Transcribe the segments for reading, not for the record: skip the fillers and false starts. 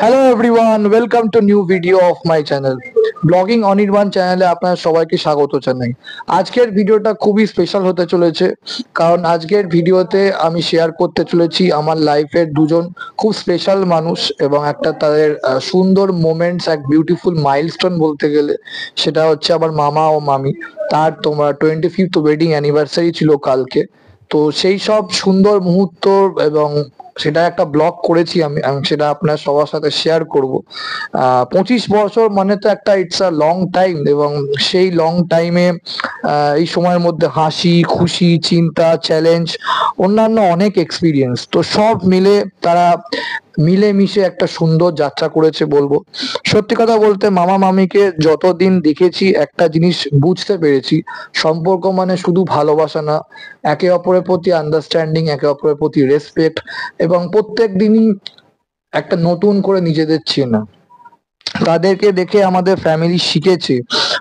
Hello everyone, welcome to new video of my channel. Blogging Anirban চ্যানেলে আপনারা সবাইকে স্বাগত জানাই। আজকের ভিডিওটা খুবই স্পেশাল হতে চলেছে, কারণ আজকের ভিডিওতে আমি শেয়ার করতে চলেছি আমার লাইফের দুজন খুব স্পেশাল মানুষ এবং একটা তাদের সুন্দর মোমেন্টস, এক বিউটিফুল মাইলস্টোন বলতে গেলে। সেটা হচ্ছে আমার মামা ও মামি। তার তোমার 25th ওয়েডিং অ্যানিভার্সারি ছিল কালকে। তো সেই সব সুন্দর মুহূর্ত এবং সেটা একটা ব্লগ করেছি আমি, সেটা আপনার সবার সাথে শেয়ার করব। 25 বছর মানে তো একটা ইটস আ লং টাইম, এবং সেই লং টাইমে এই সময়ের মধ্যে হাসি খুশি, চিন্তা, চ্যালেঞ্জ, অন্যান্য অনেক এক্সপিরিয়েন্স, তো সব মিলে তারা মিলেমিশে একটা সুন্দর যাত্রা করেছে বলবো। সত্যি কথা বলতে মামা মামিকে যতদিন দেখেছি একটা জিনিস বুঝতে পেরেছি, সম্পর্ক মানে শুধু ভালোবাসা না, একে অপরের প্রতি আন্ডারস্ট্যান্ডিং, একে অপরের প্রতি রেসপেক্ট, এবং প্রত্যেক দিনই একটা নতুন করে নিজেদের চেনা। তাদেরকে দেখে আমাদের ফ্যামিলি শিখেছে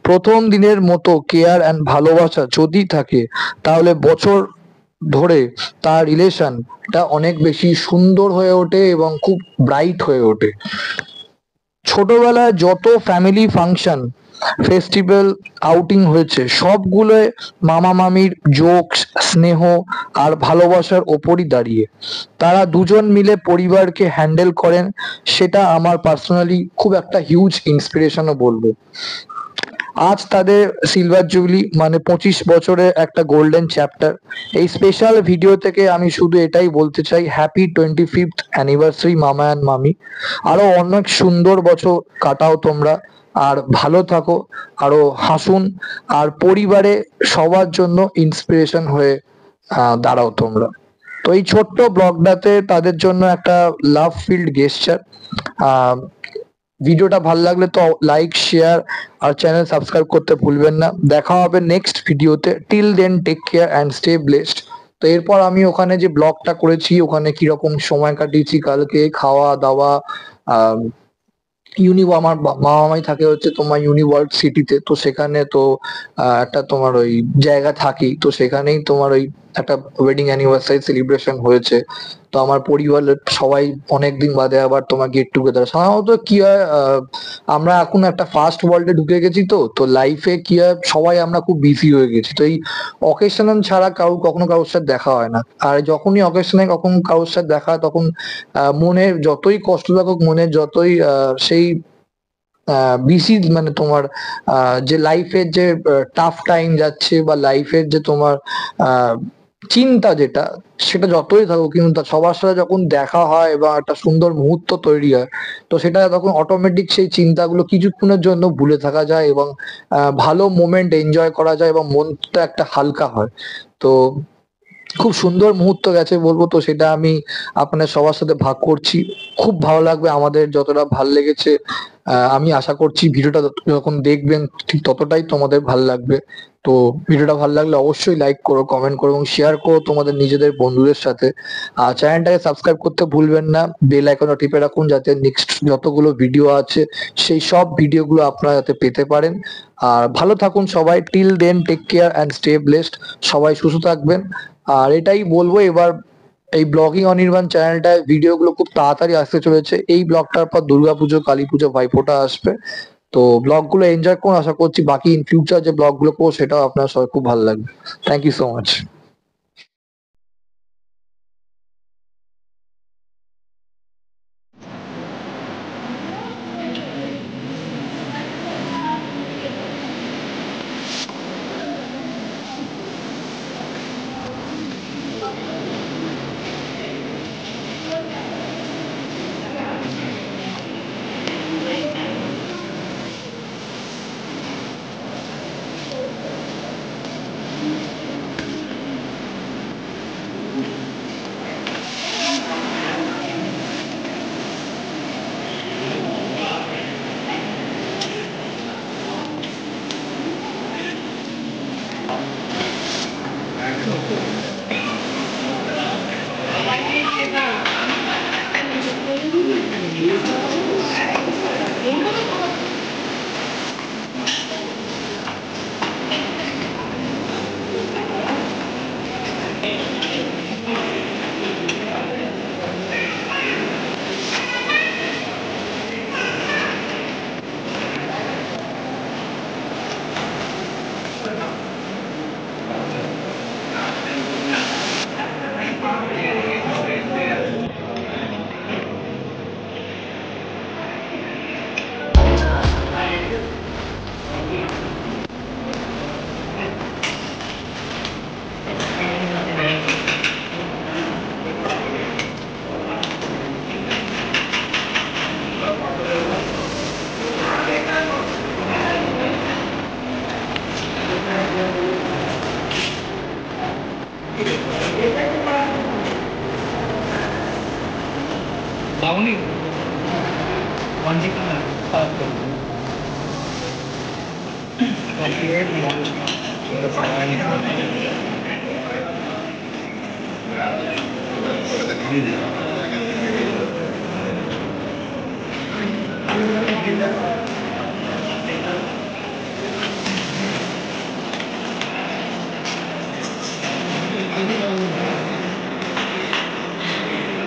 প্রথম দিনের মতো কেয়ার অ্যান্ড ভালোবাসা যদি থাকে, তাহলে বছর ধরে তার রিলেশনটা অনেক বেশি সুন্দর হয়ে ওঠে এবং খুব ব্রাইট হয়ে ওঠে। ছোটবেলায় যত ফ্যামিলি ফাংশন, ফেস্টিভ্যাল, আউটিং হয়েছে, সবগুলোয় মামা মামির জোকস, স্নেহ আর ভালোবাসার ওপরই দাঁড়িয়ে তারা দুজন মিলে পরিবারকে হ্যান্ডেল করেন। সেটা আমার পার্সোনালি খুব একটা হিউজ ইন্সপিরেশনও বলবো। আজ তাদের সিলভার জুবলি, মানে 25 বছরের একটা গোল্ডেন চ্যাপ্টার। এই স্পেশাল ভিডিও থেকে আমি শুধু এটাই বলতে চাই, হ্যাপি 25th অ্যানিভার্সারি মামা অ্যান্ড মামি। আরো অনেক সুন্দর বছর কাটাও তোমরা, আর ভালো থাকো, আরো হাসুন, আর পরিবারে সবার জন্য ইন্সপিরেশন হয়ে দাঁড়াও তোমরা। তো এই ছোট্ট ব্লগটাতে তাদের জন্য একটা লাভ ফিল্ড গেস্টার। ভিডিওটা ভালো লাগলে তো লাইক, শেয়ার আর চ্যানেল সাবস্ক্রাইব করতে ভুলবেন না। দেখা হবে নেক্সট ভিডিওতে। Till then, take care and stay blessed. তো এরপর আমি ওখানে যে ব্লগটা করেছি, ওখানে কিরকম সময় কাটিয়েছি কালকে, খাওয়া দাওয়া, আহ আমার মামা মামাই থাকে হচ্ছে তোমার ইউনিভার্সিটিতে, তো সেখানে তো একটা তোমার ওই জায়গা থাকি, তো সেখানেই তোমার ওই একটা ওয়েডিং অ্যানিভার্সারি সেলিব্রেশন হয়েছে। তো আমার পরিবারের সবাই অনেকদিন বাদে আবার তোমার গেট টুগেদার। সাধারণত কি হয়, আমরা এখন একটা ফাস্ট ওয়ার্ল্ডে ঢুকে গেছি, তো তো লাইফে কি হয়, সবাই আমরা খুব বিজি হয়ে গেছি, তো এই অকেশনাল ছাড়া কখনো কারোর সাথে দেখা হয় না। আর যখনই অকেশনে কখন কারোর সাথে দেখা হয়, তখন মনে যতই কষ্ট লাগুক, মনে যতই সেই বিসি মানে তোমার যে লাইফের যে টাফ টাইম যাচ্ছে, বা লাইফের যে তোমার আহ চিন্তা যেটা, সেটা যতই থাকুক, কিন্তু সবার সাথে যখন দেখা হয় বা একটা সুন্দর মুহূর্ত তৈরি হয়, তো সেটা তখন অটোমেটিক সেই চিন্তাগুলো কিছুক্ষণের জন্য ভুলে থাকা যায়, এবং ভালো মোমেন্ট এনজয় করা যায়, এবং মনটা একটা হালকা হয়। তো খুব সুন্দর মুহূর্ত গেছে বলবো, তো সেটা আমি আপনার সবার সাথে ভাগ করছি। খুব ভালো লাগবে আমাদের, যতটা ভাল লেগেছে আমি আশা করছি ভিডিওটা যখন দেখবেন ঠিক ততটাই তোমাদের ভাল লাগবে। তো ভিডিওটা ভালো লাগলে অবশ্যই লাইক করো, কমেন্ট করো এবং শেয়ার করো তোমাদের নিজেদের বন্ধুদের সাথে। আর চ্যানেলটাকে সাবস্ক্রাইব করতে ভুলবেন না, বেল আইকনটা টিপে রাখুন, যাতে নেক্সট যতগুলো ভিডিও আছে সেই সব ভিডিওগুলো আপনারা যাতে পেতে পারেন। আর ভালো থাকুন সবাই। Till then, take care and stay blessed. সবাই সুস্থ থাকবেন। আর এটাই বলবো, এবার এই ব্লগিং অনির্বাণ চ্যানেলটায় ভিডিওগুলো খুব তাড়াতাড়ি আসতে চলেছে। এই ব্লগটার পর দুর্গাপুজো, কালী পুজো, ভাইফোঁটা আসবে। তো ব্লগগুলো এনজয় করুন, আশা করছি বাকি ইন ফিউচার যে ব্লগগুলো করবো সেটাও আপনার সবাই খুব ভালো লাগবে। Thank you so much.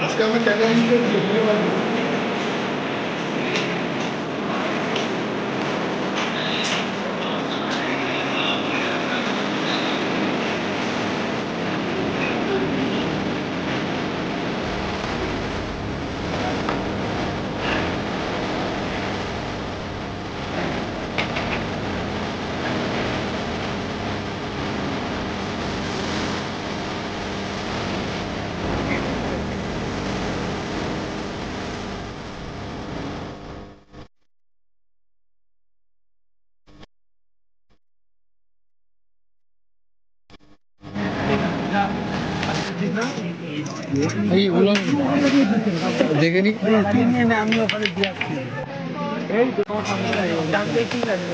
আজকে আমরা চ্যালেঞ্জ এইগুলো দেখে নি আমি ওখানে দিয়ে আসছি এই ঠিক আছে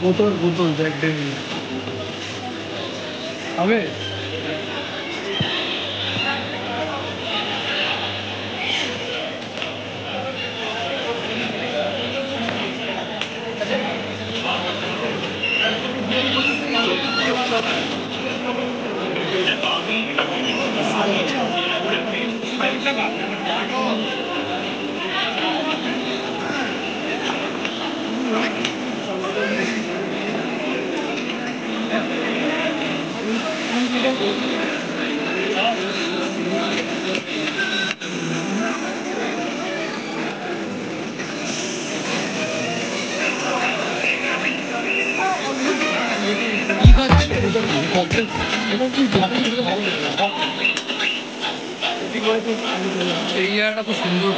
বোতল বোতল জ্যাক ডেভিল হবে এই জায়গাটা খুব সুন্দর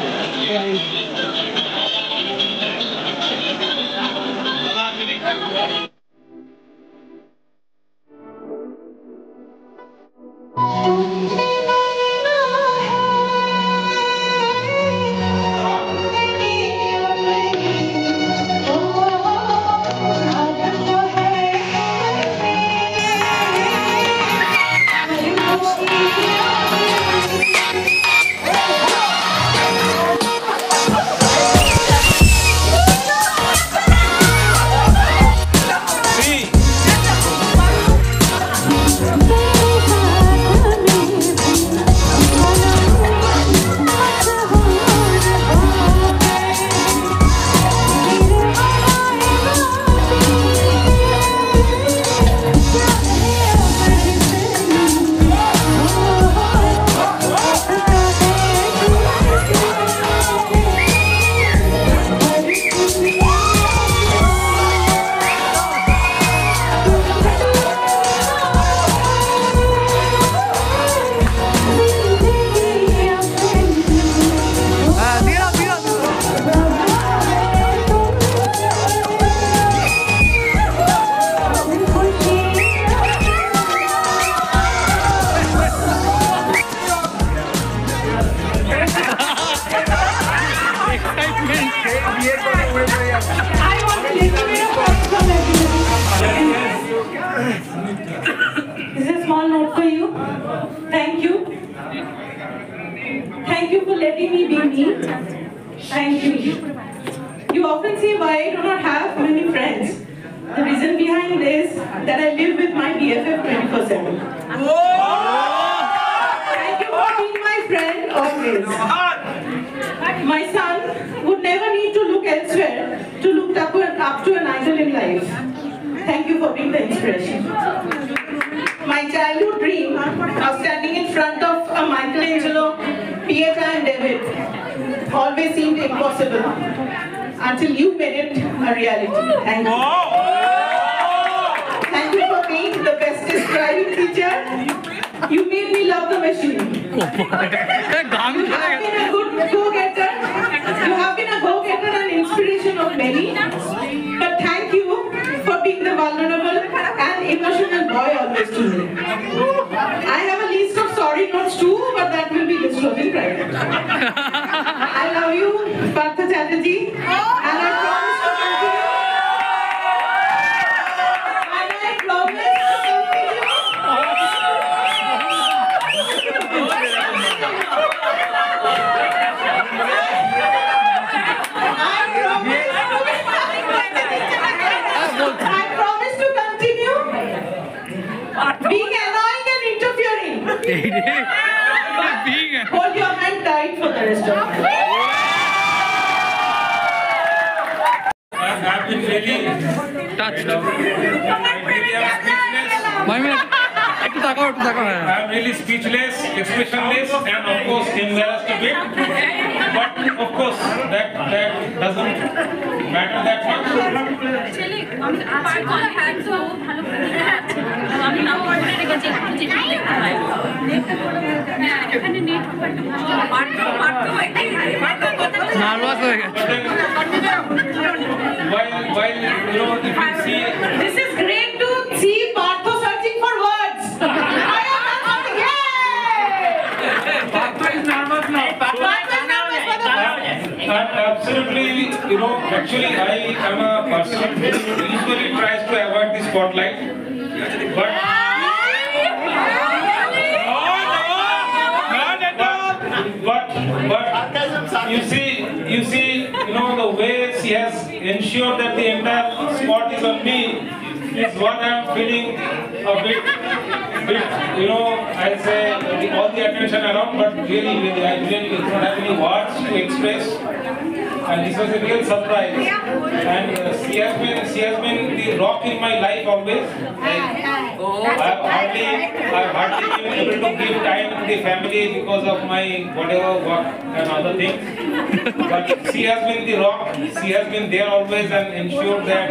This is a small note for you. Thank you. Thank thank you for letting me be me. Thank you. You often say why I do not have many friends. The reason behind this that I live with my BFF 24/7. Thank you for being my friend always. My son would never need to look elsewhere to look up to an idol in life. Thank you for being the inspiration. My childhood dream of standing in front of a Michelangelo, Pieta and David always seemed impossible until you made it a reality. Thank you. Thank you for being the bestest driving teacher. You made me love the machine. You have been a good go-getter. You have been a go-getter and inspiration of many. But thank you for being the vulnerable and emotional boy always to me. I have a list of sorry notes too, but that will be disclosed in private. I love you, Partha Chatterjee, and I promise to continue. And I promise to continue. I promise to continue being annoying and interfering. But hold your hand tight for the rest of it. I've been really touched. I'm really speechless, expressionless, and of course embarrassed a bit. But of course, that doesn't matter that much. While you know, if you see, This is great to see Partho searching for words. I am not something. Yay! Partho is nervous now. Partho is nervous for the I'm absolutely, you know, actually I am a person who usually tries to avoid the spotlight, but you see, you know, the way she has ensured that the entire spot is on me is what I'm feeling a bit, you know, I say all the attention around, but really I really don't have any words to express. And this was a real surprise. And she has been the rock in my life always. I've hardly been able to give time to the family because of my whatever work and other things. But she has been the rock. She has been there always and ensured that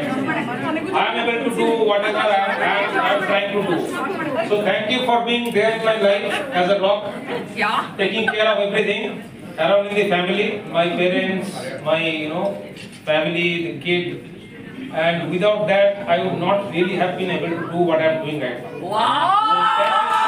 I'm able to do whatever I'm trying to do. So thank you for being there in my life as a rock, taking care of everything around in the family, my parents, my family, the kid, and without that I would not really have been able to do what I'm doing right now. Wow! So,